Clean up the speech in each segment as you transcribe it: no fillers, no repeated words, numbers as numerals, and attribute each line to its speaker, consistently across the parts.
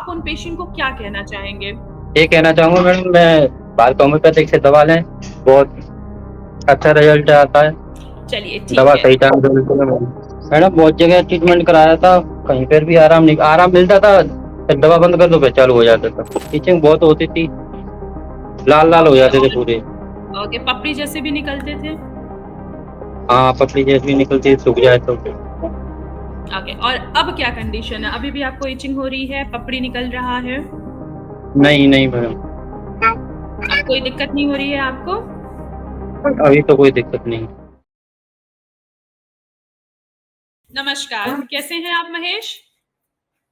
Speaker 1: आप उन पेशेंट को क्या कहना चाहेंगे?
Speaker 2: ये कहना चाहूँगा मैडम, मैं भारत होम्योपैथिक से दवा लें, बहुत अच्छा रिजल्ट आता है।
Speaker 1: चलिए
Speaker 2: दवा
Speaker 1: ठीक है।
Speaker 2: सही टाइम पे मिलती है मैडम। बहुत जगह ट्रीटमेंट कराया था, कहीं पर भी आराम मिलता था, फिर दवा बंद कर दो फिर चालू हो जाता था। इचिंग बहुत होती थी, लाल हो
Speaker 1: ओके
Speaker 2: जाते थे
Speaker 1: और
Speaker 2: पूरे।
Speaker 1: ओके, पपड़ी जैसे भी निकलते थे?
Speaker 2: हाँ, पपड़ी जैसी निकलती है, सूख जाए तो।
Speaker 1: ओके और अब क्या कंडीशन है? अभी भी आपको इचिंग हो रही है, पपड़ी निकल रहा है?
Speaker 2: नहीं मैडम,
Speaker 1: अब कोई दिक्कत नहीं हो रही है आपको?
Speaker 2: अभी तो कोई दिक्कत नहीं।
Speaker 1: नमस्कार, कैसे हैं आप महेश?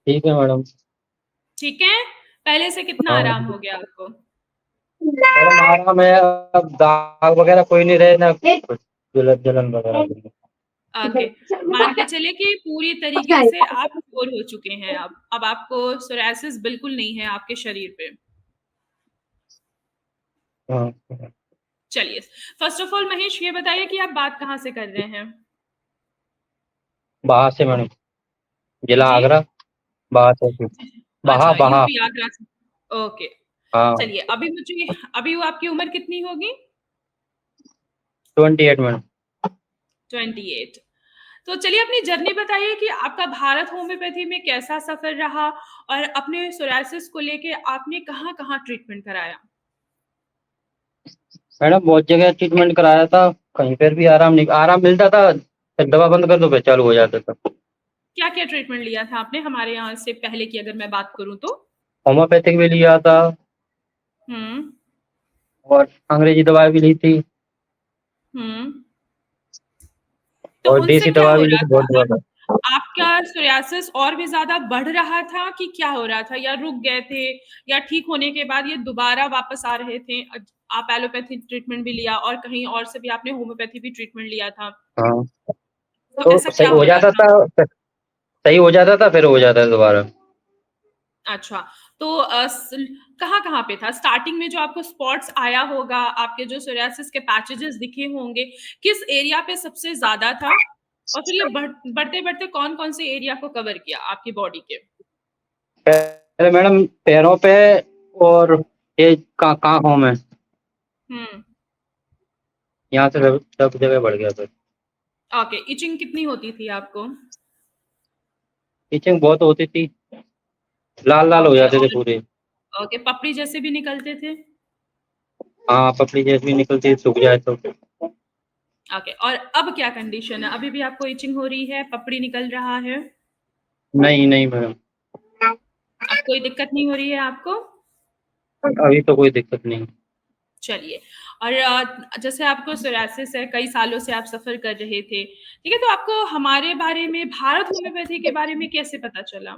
Speaker 2: ठीक है मैडम।
Speaker 1: ठीक है? पहले से कितना
Speaker 2: हाँ
Speaker 1: आराम हो गया आपको?
Speaker 2: मैडम, आराम है। अब दाग वगैरह कोई नहीं रहे ना, कुछ जलन वगैरह भी
Speaker 1: ओके, मान के चलिए कि पूरी तरीके से आप क्योर हो चुके हैं अब। अब आपको सोरायसिस बिल्कुल नहीं है आपके शरीर पे।
Speaker 2: नहीं। हाँ,
Speaker 1: चलिए, फर्स्ट ऑफ ऑल महेश ये बताइए कि आप बात कहाँ से कर रहे हैं?
Speaker 2: बाहर से मैडम, जिला
Speaker 1: जी?
Speaker 2: आगरा। बाहर से, बहा
Speaker 1: अच्छा,
Speaker 2: बहा।
Speaker 1: यूपी आगरा से। ओके,
Speaker 2: हाँ,
Speaker 1: चलिए अभी वो आपकी उम्र कितनी होगी?
Speaker 2: 28 मैडम।
Speaker 1: 28। तो चलिए अपनी जर्नी बताइए कि आपका भारत होम्योपैथी में कैसा सफर रहा और अपने सोरायसिस को लेके आपने कहाँ-कहाँ ट्रीटमेंट कराया?
Speaker 2: मैडम बहुत जगह ट्रीटमेंट कराया था, कहीं पर भी आराम मिलता था, फिर दवा बंद कर दो फिर चालू हो जाता था।
Speaker 1: क्या-क्या ट्रीटमेंट लिया था आपने हमारे यहाँ से पहले की अगर मैं बात करूँ तो?
Speaker 2: होम्योपैथिक भी लिया था
Speaker 1: हुँ,
Speaker 2: और अंग्रेजी दवाई भी ली थी
Speaker 1: हुँ। तो
Speaker 2: और
Speaker 1: उनसे
Speaker 2: देसी
Speaker 1: क्या
Speaker 2: दवा
Speaker 1: हो
Speaker 2: भी ली
Speaker 1: रहा
Speaker 2: थी,
Speaker 1: था?
Speaker 2: बहुत दवा था।
Speaker 1: आपका सोरियासिस और भी ज़्यादा बढ़ रहा था कि क्या हो रहा था? या रुक गए थे या ठीक होने के बाद ये दोबारा वापस आ रहे थे? आप एलोपैथी ट्रीटमेंट भी लिया और कहीं और से भी आपने होम्योपैथी भी ट्रीटमेंट लिया था।
Speaker 2: हाँ,
Speaker 1: तो
Speaker 2: तो
Speaker 1: ऐसा
Speaker 2: सही
Speaker 1: क्या
Speaker 2: हो
Speaker 1: हो रहा
Speaker 2: जाता
Speaker 1: था?
Speaker 2: था, सही हो जाता था फिर हो जाता है दोबारा।
Speaker 1: अच्छा, तो कहाँ-कहाँ पे था? स्टार्टिंग में जो आपको स्पॉट्स आया होगा, आपके जो सोरियासिस के पैचेज़ दिखे होंगे, किस एरिया पे सबसे ज़्यादा था? और फिर ये बढ़ते-बढ़ते कौन-कौन से एरिया को कवर किया आपकी बॉडी के?
Speaker 2: पहले मैडम पैरों पे, और ये कहाँ में,
Speaker 1: हुँ,
Speaker 2: यहाँ से सब जगह बढ़ गया था।
Speaker 1: ओके, इचिंग कितनी होती थी आपको?
Speaker 2: इचिंग बहुत होती थी, लाल हो
Speaker 1: ओके
Speaker 2: जाते थे
Speaker 1: और
Speaker 2: पूरे।
Speaker 1: ओके, पपड़ी जैसे भी निकलते थे?
Speaker 2: हाँ, पपड़ी जैसी निकलती है, सूख जाए तो।
Speaker 1: ओके और अब क्या कंडीशन है? अभी भी आपको इचिंग हो रही है, पपड़ी निकल रहा है?
Speaker 2: नहीं मैडम,
Speaker 1: अब कोई दिक्कत नहीं हो रही है आपको?
Speaker 2: अभी तो कोई दिक्कत नहीं।
Speaker 1: चलिए और जैसे आपको सोरायसिस है, कई सालों से आप सफ़र कर रहे थे, ठीक है? तो आपको हमारे बारे में, भारत होम्योपैथी के बारे में कैसे पता चला?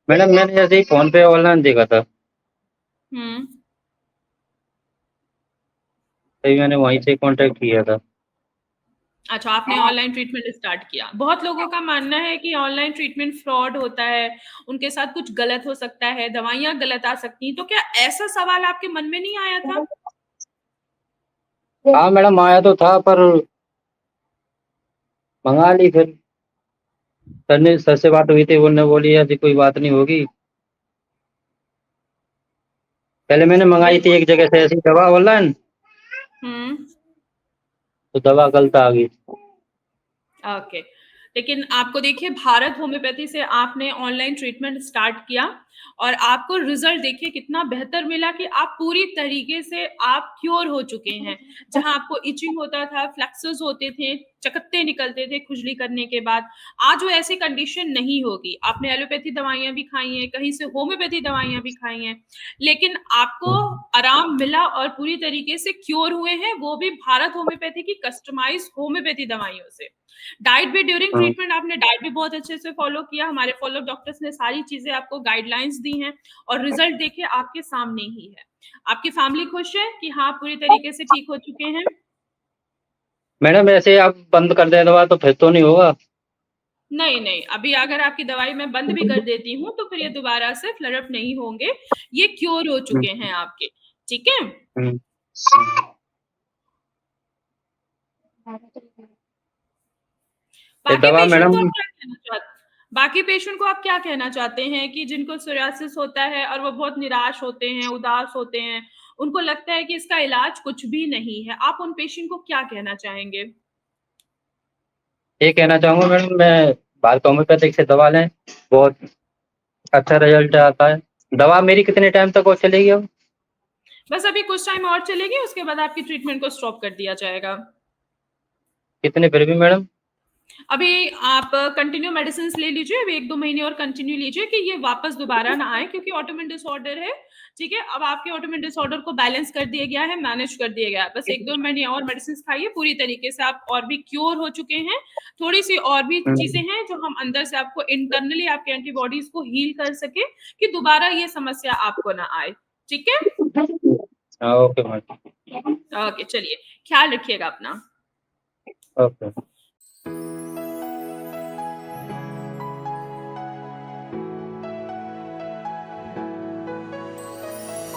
Speaker 2: मैडम मैंने ऐसे ही फ़ोन पे ऑनलाइन देखा था,
Speaker 1: हुँ।
Speaker 2: तभी मैंने वहीं से कॉन्टैक्ट किया था।
Speaker 1: अच्छा, आपने ऑनलाइन ट्रीटमेंट स्टार्ट किया। बहुत लोगों का मानना है कि ऑनलाइन ट्रीटमेंट फ्रॉड होता है, उनके साथ कुछ गलत हो सकता है, दवाइयाँ गलत आ सकती हैं, तो क्या ऐसा सवाल आपके मन में नहीं आया था?
Speaker 2: हाँ मैडम, आया तो था पर मँगा ली फिर। सर से बात हुई थी, उन्होंने बोली ऐसी कोई बात नहीं होगी। पहले मैंने मँगाई थी
Speaker 1: बिल्कुल।
Speaker 2: एक जगह से ऐसी दवा ऑनलाइन,
Speaker 1: हुँ।
Speaker 2: तो दवा गलत आ गई।
Speaker 1: ओके। लेकिन आपको देखिए भारत होम्योपैथी से आपने ऑनलाइन ट्रीटमेंट स्टार्ट किया और आपको रिज़ल्ट देखिए कितना बेहतर मिला कि आप पूरी तरीके से आप क्योर हो चुके हैं। जहाँ आपको इचिंग होता था, फ्लैक्सेस होते थे, चकत्ते निकलते थे खुजली करने के बाद, आज वो ऐसी कंडीशन नहीं होगी। आपने एलोपैथी दवाइयाँ भी खाई हैं, कहीं से होम्योपैथी दवाइयाँ भी खाई हैं, लेकिन आपको आराम मिला और पूरी तरीके से क्योर हुए हैं, वो भी भारत होम्योपैथी की कस्टमाइज़्ड होम्योपैथी दवाइयों से। डाइट भी ड्यूरिंग
Speaker 2: हाँ
Speaker 1: ट्रीटमेंट आपने डाइट भी बहुत अच्छे से फॉलो किया। हमारे फॉलो डॉक्टर्स ने सारी चीज़ें आपको गाइडलाइंस दी हैं और रिज़ल्ट देखिए आपके सामने ही है। आपकी फैमिली खुश है कि हाँ, पूरी तरीके से ठीक हो चुके हैं?
Speaker 2: मैडम, ऐसे आप बंद कर दें दवा तो फिर तो नहीं होगा?
Speaker 1: नहीं, नहीं, अभी अगर आपकी दवाई मैं बंद भी कर देती हूँ, तो फिर ये दोबारा से फ्लेयर अप नहीं होंगे। ये क्योर हो
Speaker 2: हुँ,
Speaker 1: चुके हैं आपके, ठीक है?
Speaker 2: हुँ। ये
Speaker 1: बाकी
Speaker 2: दवा
Speaker 1: पेशेंट को
Speaker 2: मैडम,
Speaker 1: आप क्या कहना चाहते बाकी पेशेंट को आप क्या कहना चाहते हैं कि जिनको सोरियासिस होता है और वो बहुत निराश होते हैं, उदास होते हैं, उनको लगता है कि इसका इलाज कुछ भी नहीं है, आप उन पेशेंट को क्या कहना चाहेंगे?
Speaker 2: ये कहना चाहूँगा मैडम, मैं भारत होम्योपैथिक से दवा लें, बहुत अच्छा रिजल्ट आता है। दवा मेरी कितने टाइम तक और चलेगी अब?
Speaker 1: बस अभी कुछ टाइम और चलेगी, उसके बाद आपकी ट्रीटमेंट को स्टॉप कर दिया जाएगा।
Speaker 2: कितने फिर भी मैडम?
Speaker 1: अभी आप कंटिन्यू मेडिसिन ले लीजिए, अभी 1-2 महीने और कंटिन्यू लीजिए कि ये वापस दोबारा ना आए, क्योंकि ऑटोइम्यून डिसऑर्डर है, ठीक है? अब आपके ऑटोइम्यून डिसऑर्डर को बैलेंस कर दिया गया है, मैनेज कर दिया गया है। बस 1-2 महीने और मेडिसिन खाइए, पूरी तरीके से आप और भी क्योर हो चुके हैं। थोड़ी-सी और भी चीज़ें
Speaker 2: हुँ।
Speaker 1: हैं जो हम अंदर से आपको इंटरनली आपके एंटीबॉडीज़ को हील कर सकें कि दोबारा ये समस्या आपको ना आए, ठीक है?
Speaker 2: हाँ, ओके मैडम।
Speaker 1: ओके, चलिए, ख्याल रखिएगा अपना।
Speaker 2: ओके।